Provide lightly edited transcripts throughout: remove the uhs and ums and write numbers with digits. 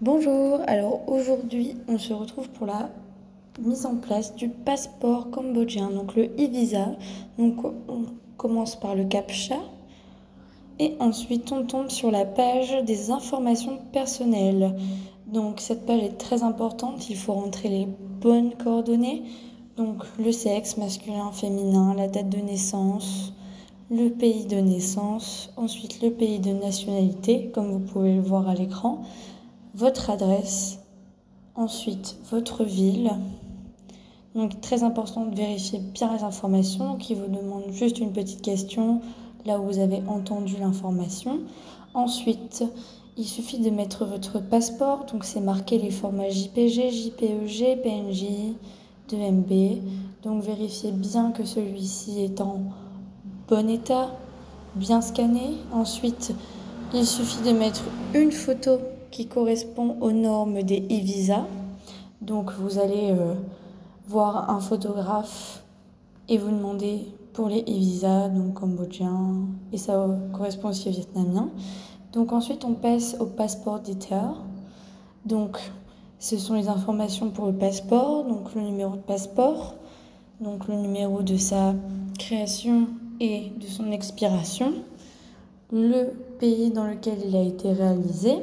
Bonjour, alors aujourd'hui on se retrouve pour la mise en place du passeport cambodgien, donc le e-visa. Donc on commence par le CAPTCHA et ensuite on tombe sur la page des informations personnelles. Donc cette page est très importante, il faut rentrer les bonnes coordonnées, donc le sexe masculin, féminin, la date de naissance, le pays de naissance, ensuite le pays de nationalité, comme vous pouvez le voir à l'écran, votre adresse, ensuite votre ville. Donc très important de vérifier bien les informations, qui vous demande juste une petite question là où vous avez entendu l'information. Ensuite, il suffit de mettre votre passeport, donc c'est marqué les formats JPG, JPEG, PNJ, 2MB. Donc vérifiez bien que celui-ci est en bon état, bien scanné. Ensuite, il suffit de mettre une photo qui correspond aux normes des e-visas. Donc vous allez voir un photographe et vous demandez pour les e-visas, donc cambodgiens, et ça correspond aussi aux vietnamiens. Donc ensuite on passe au passport detail. Donc ce sont les informations pour le passeport, donc le numéro de passeport, donc le numéro de sa création et de son expiration, le pays dans lequel il a été réalisé.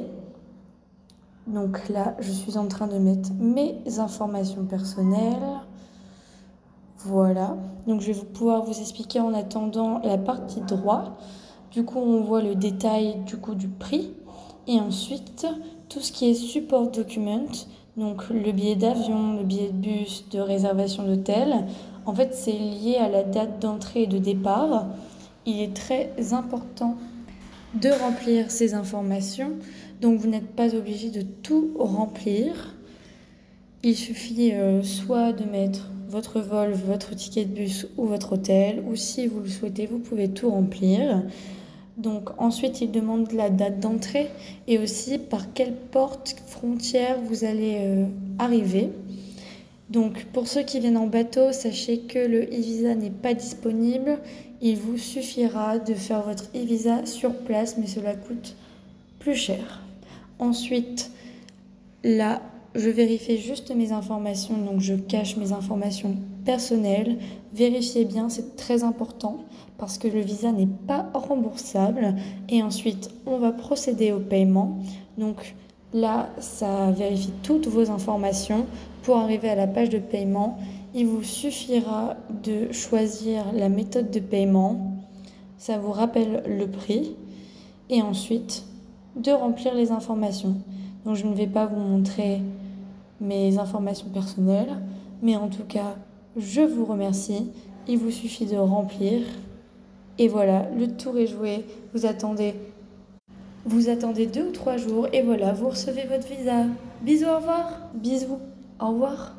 Donc là, je suis en train de mettre mes informations personnelles. Voilà. Donc je vais pouvoir vous expliquer en attendant la partie droit. Du coup, on voit le détail du prix. Et ensuite, tout ce qui est support document, donc le billet d'avion, le billet de bus, de réservation d'hôtel. En fait, c'est lié à la date d'entrée et de départ. Il est très important de remplir ces informations. Donc vous n'êtes pas obligé de tout remplir. Il suffit soit de mettre votre vol, votre ticket de bus ou votre hôtel, ou si vous le souhaitez, vous pouvez tout remplir. Donc ensuite, il demande la date d'entrée et aussi par quelle porte frontière vous allez arriver. Donc pour ceux qui viennent en bateau, sachez que le e-visa n'est pas disponible. Il vous suffira de faire votre e-visa sur place, mais cela coûte plus cher. Ensuite, là, je vérifie juste mes informations, donc je cache mes informations personnelles. Vérifiez bien, c'est très important parce que le visa n'est pas remboursable. Et ensuite, on va procéder au paiement. Donc là, ça vérifie toutes vos informations. Pour arriver à la page de paiement, il vous suffira de choisir la méthode de paiement. Ça vous rappelle le prix. Et ensuite, de remplir les informations. Donc je ne vais pas vous montrer mes informations personnelles, mais en tout cas, je vous remercie. Il vous suffit de remplir. Et voilà, le tour est joué. Vous attendez 2 ou 3 jours et voilà, vous recevez votre visa. Bisous, au revoir. Bisous, au revoir.